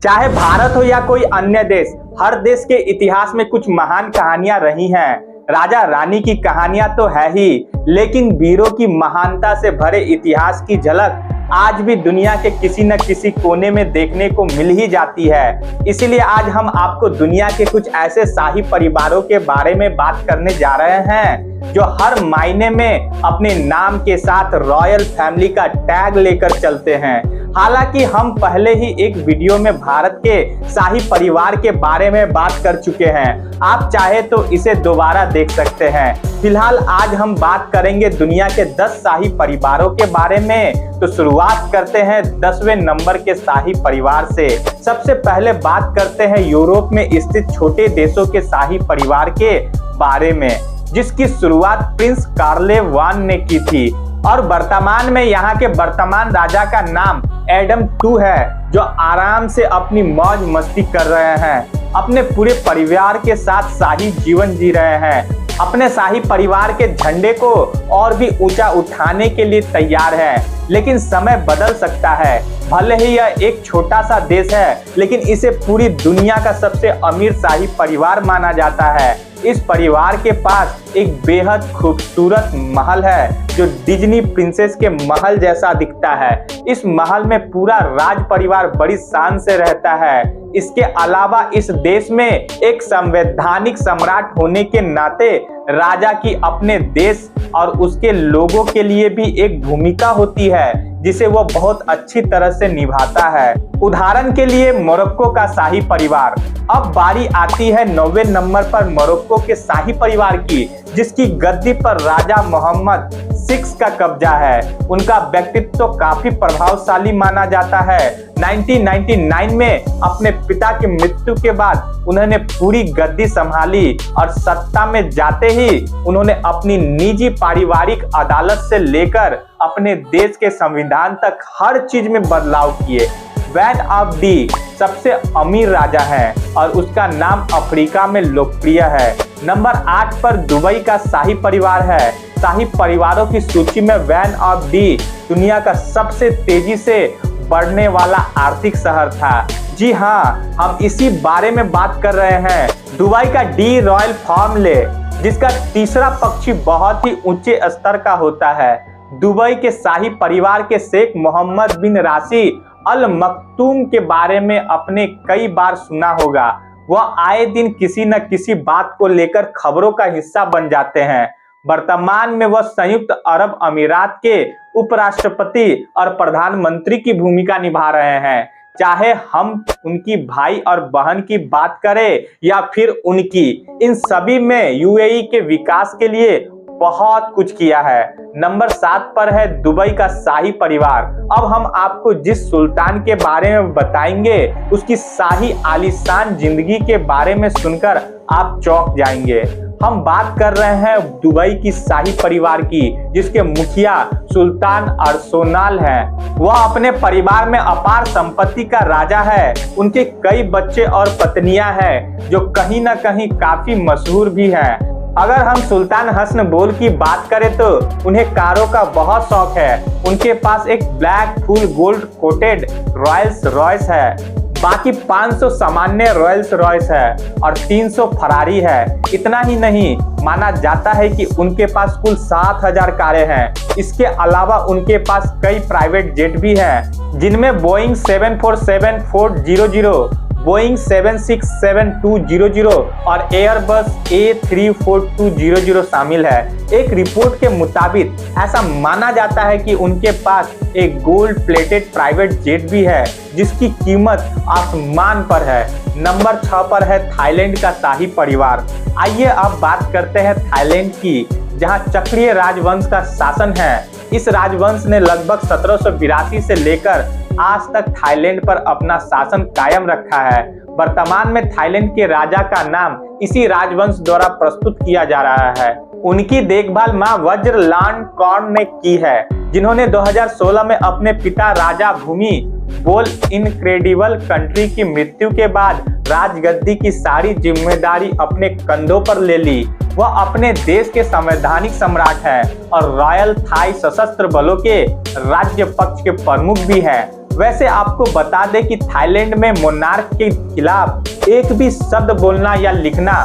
चाहे भारत हो या कोई अन्य देश, हर देश के इतिहास में कुछ महान कहानियां रही हैं। राजा रानी की कहानियां तो है ही, लेकिन वीरों की महानता से भरे इतिहास की झलक आज भी दुनिया के किसी न किसी कोने में देखने को मिल ही जाती है। इसीलिए आज हम आपको दुनिया के कुछ ऐसे शाही परिवारों के बारे में बात करने जा रहे हैं जो हर मायने में अपने नाम के साथ रॉयल फैमिली का टैग लेकर चलते हैं। हालांकि हम पहले ही एक वीडियो में भारत के शाही परिवार के बारे में बात कर चुके हैं, आप चाहे तो इसे दोबारा देख सकते हैं। फिलहाल आज हम बात करेंगे दुनिया के 10 शाही परिवारों के बारे में। तो शुरुआत करते हैं 10वें नंबर के शाही परिवार से। सबसे पहले बात करते हैं यूरोप में स्थित छोटे देशों के शाही परिवार के बारे में, जिसकी शुरुआत प्रिंस कार्लेव I ने की थी और वर्तमान में यहाँ के वर्तमान राजा का नाम एडम II है, जो आराम से अपनी मौज मस्ती कर रहे हैं, अपने पूरे परिवार के साथ शाही जीवन जी रहे हैं, अपने शाही परिवार के झंडे को और भी ऊंचा उठाने के लिए तैयार है। लेकिन समय बदल सकता है। भले ही यह एक छोटा सा देश है, लेकिन इसे पूरी दुनिया का सबसे अमीर शाही परिवार माना जाता है। इस परिवार के पास एक बेहद खूबसूरत महल है जो डिज्नी प्रिंसेस के महल जैसा दिखता है। इस महल में पूरा राज परिवार बड़ी शान से रहता है। इसके अलावा इस देश में एक संवैधानिक सम्राट होने के नाते राजा की अपने देश और उसके लोगों के लिए भी एक भूमिका होती है, जिसे वो बहुत अच्छी तरह से निभाता है। उदाहरण के लिए मोरक्को का शाही परिवार। अब बारी आती है 9वें नंबर पर मोरक्को के शाही परिवार की, जिसकी गद्दी पर राजा मोहम्मद VI का कब्जा है। उनका व्यक्तित्व तो काफी प्रभावशाली माना जाता है। 1999 में अपने पिता की मृत्यु के बाद उन्होंने पूरी गद्दी संभाली और सत्ता में जाते ही उन्होंने अपनी निजी पारिवारिक अदालत से लेकर अपने देश के संविधान तक हर चीज में बदलाव किए। वैन ऑफ डी सबसे अमीर राजा है और उसका नाम अफ्रीका में लोकप्रिय है। नंबर 8 पर दुबई का शाही परिवार है। शाही परिवारों की सूची में वैन ऑफ डी दुनिया का सबसे तेजी से बढ़ने वाला आर्थिक शहर था। जी हाँ, हम इसी बारे में बात कर रहे हैं। दुबई का डी रॉयल फॉर्मले, जिसका तीसरा पक्षी बहुत ही ऊंचे स्तर का होता है। दुबई के शाही परिवार के शेख मोहम्मद बिन राशि अल मखतूम के बारे में आपने कई बार सुना होगा। वह आए दिन किसी न किसी बात को लेकर खबरों का हिस्सा बन जाते हैं। वर्तमान में वह संयुक्त अरब अमीरात के उपराष्ट्रपति और प्रधानमंत्री की भूमिका निभा रहे हैं। चाहे हम उनकी भाई और बहन की बात करें या फिर उनकी, इन सभी में यूएई के विकास के लिए बहुत कुछ किया है। नंबर 7 पर है दुबई का शाही परिवार। अब हम आपको जिस सुल्तान के बारे में बताएंगे, उसकी शाही आलीशान जिंदगी के बारे में सुनकर आप चौंक जाएंगे। हम बात कर रहे हैं दुबई की शाही परिवार की, जिसके मुखिया सुल्तान अर्सोनाल हैं। वह अपने परिवार में अपार संपत्ति का राजा है। उनके कई बच्चे और पत्नियां हैं जो कहीं न कहीं काफी मशहूर भी हैं। अगर हम सुल्तान हसन बोल की बात करें तो उन्हें कारों का बहुत शौक है। उनके पास एक black full gold coated Royals Royce है। बाकी 500 सामान्य रॉयल्स रॉयस है और 300 फरारी है। इतना ही नहीं, माना जाता है कि उनके पास कुल 7000 कारें हैं। इसके अलावा उनके पास कई प्राइवेट जेट भी हैं, जिनमें बोइंग 747-400, बोइंग 767-200 और एयरबस A34200 शामिल है। एक रिपोर्ट के मुताबिक ऐसा माना जाता है कि उनके पास एक गोल्ड प्लेटेड प्राइवेट जेट भी है, जिसकी कीमत आसमान पर है। नंबर 6 पर है थाईलैंड का शाही परिवार। आइए अब बात करते हैं थाईलैंड की, जहां चक्रीय राजवंश का शासन है। इस राजवंश ने लगभग 1782 से लेकर आज तक थाईलैंड पर अपना शासन कायम रखा है। वर्तमान में थाईलैंड के राजा का नाम इसी राजवंश द्वारा प्रस्तुत किया जा रहा है। उनकी देखभाल मां वज्रलानकॉर्न ने की है, जिन्होंने 2016 में अपने पिता राजा भूमि बोल इनक्रेडिबल कंट्री की मृत्यु के बाद राजगद्दी की सारी जिम्मेदारी अपने कंधों पर ले ली। वह अपने देश के संवैधानिक सम्राट हैं और रॉयल थाई सशस्त्र बलों के राज्य पक्ष के प्रमुख भी हैं। वैसे आपको बता दें कि थाईलैंड में मोनार्क के खिलाफ एक भी शब्द बोलना या लिखना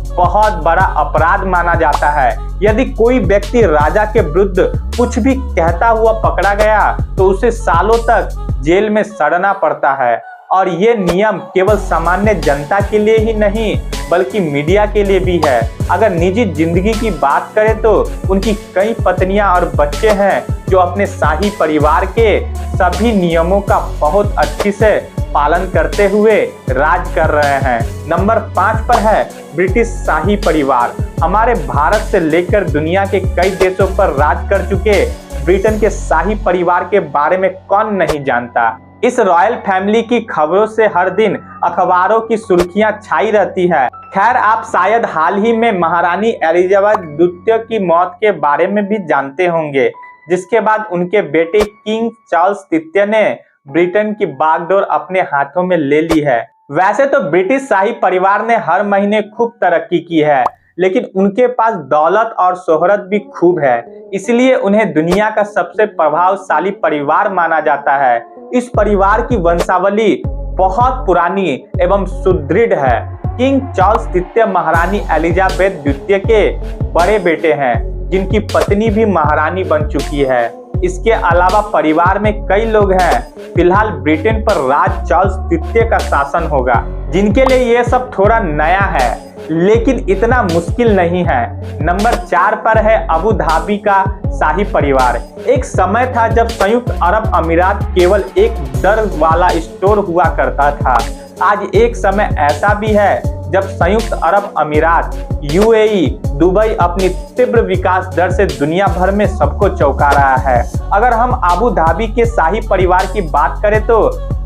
बहुत बड़ा अपराध माना जाता है। यदि कोई व्यक्ति राजा के विरुद्ध कुछ भी कहता हुआ पकड़ा गया तो उसे सालों तक जेल में सड़ना पड़ता है। और ये नियम केवल सामान्य जनता के लिए ही नहीं बल्कि मीडिया के लिए भी है। अगर निजी जिंदगी की बात करें तो उनकी कई पत्नियां और बच्चे हैं जो अपने शाही परिवार के सभी नियमों का बहुत अच्छी से पालन करते हुए राज कर रहे हैं। नंबर 5 पर है ब्रिटिश शाही परिवार। हमारे भारत से लेकर दुनिया के कई देशों पर राज कर चुके ब्रिटेन के शाही परिवार के बारे में कौन नहीं जानता। इस रॉयल फैमिली की खबरों से हर दिन अखबारों की सुर्खियां छाई रहती है। खैर, आप शायद हाल ही में महारानी एलिजाबेथ द्वितीय की मौत के बारे में भी जानते होंगे, जिसके बाद उनके बेटे किंग चार्ल्स तृतीय ने ब्रिटेन की बागडोर अपने हाथों में ले ली है। वैसे तो ब्रिटिश शाही परिवार ने हर महीने खूब तरक्की की है, लेकिन उनके पास दौलत और शोहरत भी खूब है, इसलिए उन्हें दुनिया का सबसे प्रभावशाली परिवार माना जाता है। इस परिवार की वंशावली बहुत पुरानी एवं सुदृढ़ है। किंग चार्ल्स तृतीय महारानी एलिजाबेथ द्वितीय के बड़े बेटे हैं, जिनकी पत्नी भी महारानी बन चुकी है। इसके अलावा परिवार में कई लोग हैं। फिलहाल ब्रिटेन पर राज चार्ल्स तृतीय का शासन होगा, जिनके लिए ये सब थोड़ा नया है, लेकिन इतना मुश्किल नहीं है। नंबर 4 पर है अबू धाबी का शाही परिवार। एक समय था जब संयुक्त अरब अमीरात केवल एक दर वाला स्टोर हुआ करता था। आज एक समय ऐसा भी है जब संयुक्त अरब अमीरात यूएई दुबई अपनी तीव्र विकास दर से दुनिया भर में सबको चौंका रहा है। अगर हम अबू धाबी के शाही परिवार की बात करें तो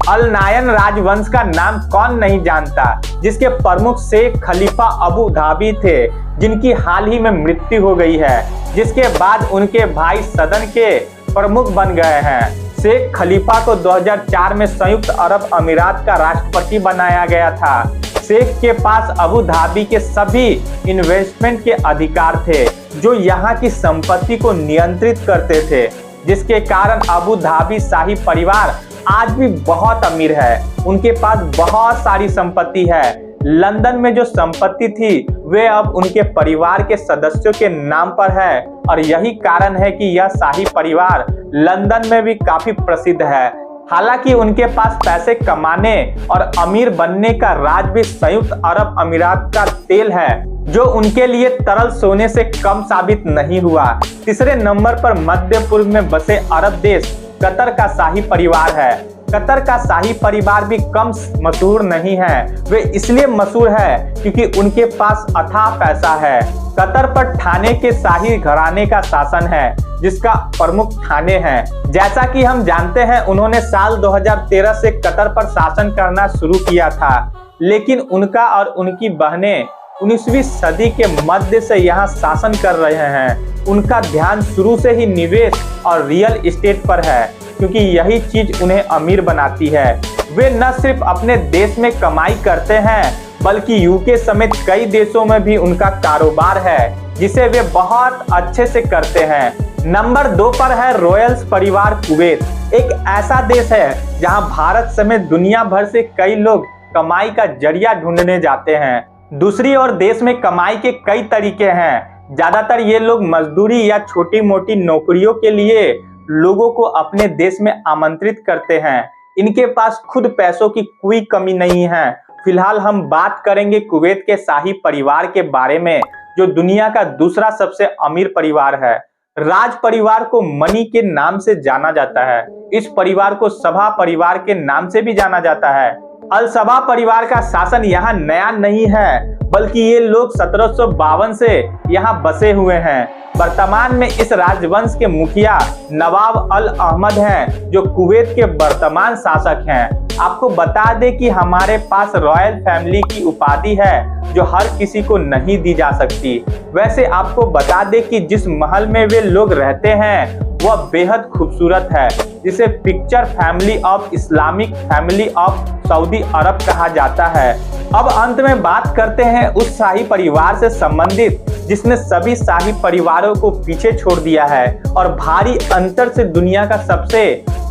अल नायन राजवंश का नाम कौन नहीं जानता, जिसके प्रमुख शेख खलीफा अबू धाबी थे, जिनकी हाल ही में मृत्यु हो गई है, जिसके बाद उनके भाई सदन के प्रमुख बन गए हैं। शेख खलीफा को 2004 में संयुक्त अरब अमीरात का राष्ट्रपति बनाया गया था। शेख के पास अबू धाबी के सभी इन्वेस्टमेंट के अधिकार थे, जो यहाँ की संपत्ति को नियंत्रित करते थे, जिसके कारण अबू धाबी शाही परिवार आज भी बहुत अमीर है। उनके पास बहुत सारी संपत्ति है। लंदन में जो संपत्ति थी वे अब उनके परिवार के सदस्यों के नाम पर है, और यही कारण है कि यह शाही परिवार लंदन में भी काफी प्रसिद्ध है। हालांकि उनके पास पैसे कमाने और अमीर बनने का राज भी संयुक्त अरब अमीरात का तेल है, जो उनके लिए तरल सोने से कम साबित नहीं हुआ। तीसरे नंबर पर मध्य पूर्व में बसे अरब देश कतर का शाही परिवार है। कतर का शाही परिवार भी कम मशहूर नहीं है। वे इसलिए मशहूर है क्योंकि उनके पास अथाह पैसा है। कतर पर थाने के शाही घराने का शासन है, जिसका प्रमुख थाने हैं। जैसा कि हम जानते हैं, उन्होंने साल 2013 से कतर पर शासन करना शुरू किया था, लेकिन उनका और उनकी बहनें 19वीं सदी के मध्य से यहाँ शासन कर रहे हैं। उनका ध्यान शुरू से ही निवेश और रियल एस्टेट पर है, क्योंकि यही चीज उन्हें अमीर बनाती है। वे न सिर्फ अपने देश में कमाई करते हैं, बल्कि यूके समेत कई देशों में भी उनका कारोबार है, जिसे वे बहुत अच्छे से करते हैं। नंबर 2 पर है रॉयल्स परिवार कुवैत। एक ऐसा देश है जहां भारत समेत दुनिया भर से कई लोग कमाई का जरिया ढूंढने जाते हैं। दूसरी ओर देश में कमाई के कई तरीके हैं। ज्यादातर ये लोग मजदूरी या छोटी मोटी नौकरियों के लिए लोगों को अपने देश में आमंत्रित करते हैं। इनके पास खुद पैसों की कोई कमी नहीं है। फिलहाल हम बात करेंगे कुवैत के शाही परिवार के बारे में, जो दुनिया का दूसरा सबसे अमीर परिवार है। राज परिवार को मनी के नाम से जाना जाता है। इस परिवार को सभा परिवार के नाम से भी जाना जाता है। अल सभा परिवार का शासन यहाँ नया नहीं है, बल्कि ये लोग 1752 से यहाँ बसे हुए हैं। वर्तमान में इस राजवंश के मुखिया नवाब अल अहमद हैं, जो कुवैत के वर्तमान शासक हैं। आपको बता दें कि हमारे पास रॉयल फैमिली की उपाधि है, जो हर किसी को नहीं दी जा सकती। वैसे आपको बता दें कि जिस महल में वे लोग रहते हैं वह बेहद खूबसूरत है, जिसे picture family of Islamic family of सऊदी अरब कहा जाता है। अब अंत में बात करते हैं उस शाही परिवार से संबंधित जिसने सभी शाही परिवारों को पीछे छोड़ दिया है और भारी अंतर से दुनिया का सबसे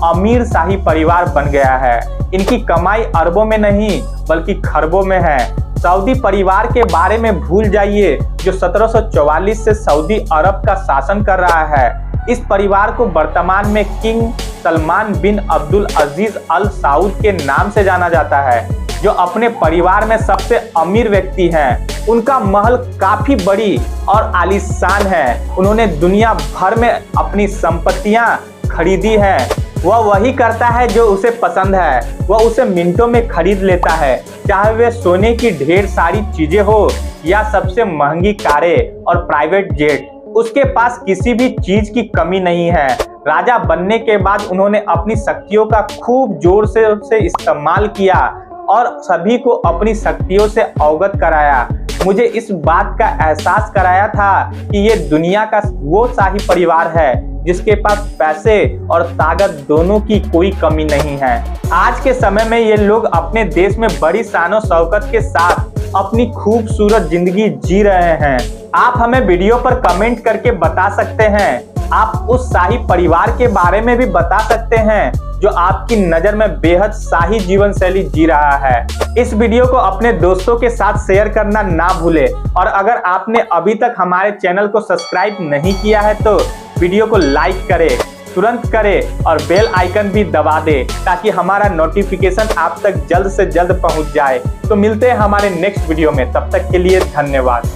अमीर शाही परिवार बन गया है। इनकी कमाई अरबों में नहीं बल्कि खरबों में है। सऊदी परिवार के बारे में भूल जाइए, जो 1744 से सऊदी अरब का शासन कर रहा है। इस परिवार को वर्तमान में किंग सलमान बिन अब्दुल अजीज अल सऊद के नाम से जाना जाता है, जो अपने परिवार में सबसे अमीर व्यक्ति हैं। उनका महल काफी बड़ी और आलीशान है। उन्होंने दुनिया भर में अपनी संपत्तियां खरीदी हैं। वह वही करता है जो उसे पसंद है, वह उसे मिनटों में खरीद लेता है, चाहे वे सोने की ढेर सारी चीजें हो या सबसे महंगी कारें और प्राइवेट जेट। उसके पास किसी भी चीज की कमी नहीं है। राजा बनने के बाद उन्होंने अपनी शक्तियों का खूब जोर से इस्तेमाल किया और सभी को अपनी शक्तियों से अवगत कराया। मुझे इस बात का एहसास कराया था कि ये दुनिया का वो शाही परिवार है जिसके पास पैसे और ताकत दोनों की कोई कमी नहीं है। आज के समय में ये लोग अपने देश में बड़ी शानो शौकत के साथ अपनी खूबसूरत जिंदगी जी रहे हैं। आप हमें वीडियो पर कमेंट करके बता सकते हैं। आप उस शाही परिवार के बारे में भी बता सकते हैं जो आपकी नजर में बेहद शाही जीवन शैली जी रहा है। इस वीडियो को अपने दोस्तों के साथ शेयर करना ना भूले और अगर आपने अभी तक हमारे चैनल को सब्सक्राइब नहीं किया है तो वीडियो को लाइक करें, तुरंत करें और बेल आइकन भी दबा दें ताकि हमारा नोटिफिकेशन आप तक जल्द से जल्द पहुंच जाए। तो मिलते हैं हमारे नेक्स्ट वीडियो में, तब तक के लिए धन्यवाद।